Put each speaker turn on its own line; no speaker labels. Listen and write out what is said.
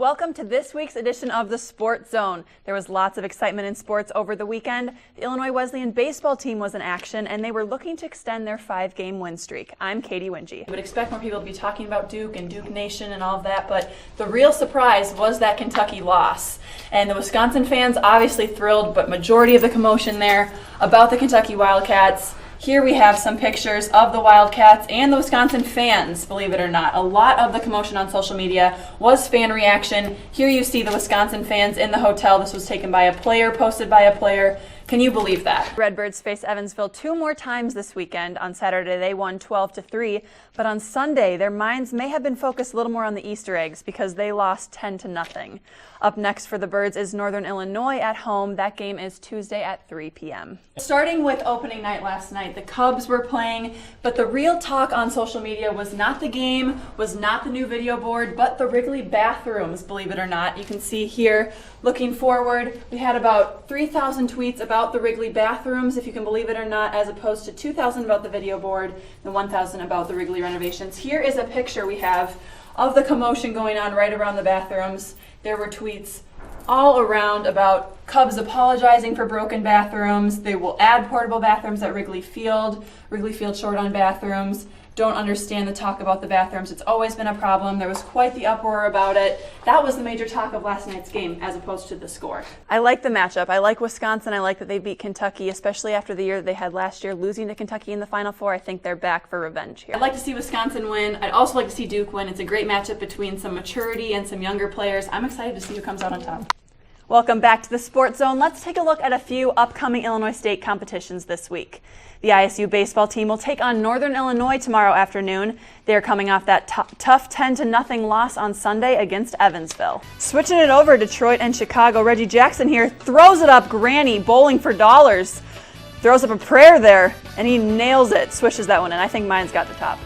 Welcome to this week's edition of the Sports Zone. There was lots of excitement in sports over the weekend. The Illinois Wesleyan baseball team was in action, and they were looking to extend their 5-game win streak. I'm Katie Wingy. I would expect more people to be talking about Duke and Duke Nation and all of that, but the real surprise was that Kentucky loss. And the Wisconsin fans obviously thrilled, but majority of the commotion there about the Kentucky Wildcats. Here we have some pictures of the Wildcats and the Wisconsin fans, believe it or not. A lot of the commotion on social media was fan reaction. Here you see the Wisconsin fans in the hotel. This was taken by a player, posted by a player. Can you believe that? Redbirds face Evansville 2 more times this weekend. On Saturday, they won 12-3, but on Sunday, their minds may have been focused a little more on the Easter eggs because they lost 10-0. Up next for the Birds is Northern Illinois at home. That game is Tuesday at 3 p.m. Starting with opening night last night, the Cubs were playing, but the real talk on social media was not the game, was not the new video board, but the Wrigley bathrooms, believe it or not. You can see here, looking forward, we had about 3,000 tweets about the Wrigley bathrooms, if you can believe it or not, as opposed to 2,000 about the video board and 1,000 about the Wrigley renovations. Here is a picture we have of the commotion going on right around the bathrooms. There were tweets all around about Cubs apologizing for broken bathrooms. They will add portable bathrooms at Wrigley Field. Wrigley Field short on bathrooms. Don't understand the talk about the bathrooms. It's always been a problem. There was quite the uproar about it. That was the major talk of last night's game as opposed to the score. I like the matchup. I like Wisconsin. I like that they beat Kentucky, especially after the year that they had last year, losing to Kentucky in the Final Four. I think they're back for revenge here. I'd like to see Wisconsin win. I'd also like to see Duke win. It's a great matchup between some maturity and some younger players. I'm excited to see who comes out on top. Welcome back to the Sports Zone. Let's take a look at a few upcoming Illinois State competitions this week. The ISU baseball team will take on Northern Illinois tomorrow afternoon. They are coming off that tough 10-0 loss on Sunday against Evansville. Switching it over, Detroit and Chicago. Reggie Jackson here throws it up granny, bowling for dollars. Throws up a prayer there, and he nails it. Swishes that one in. I think mine's got the top.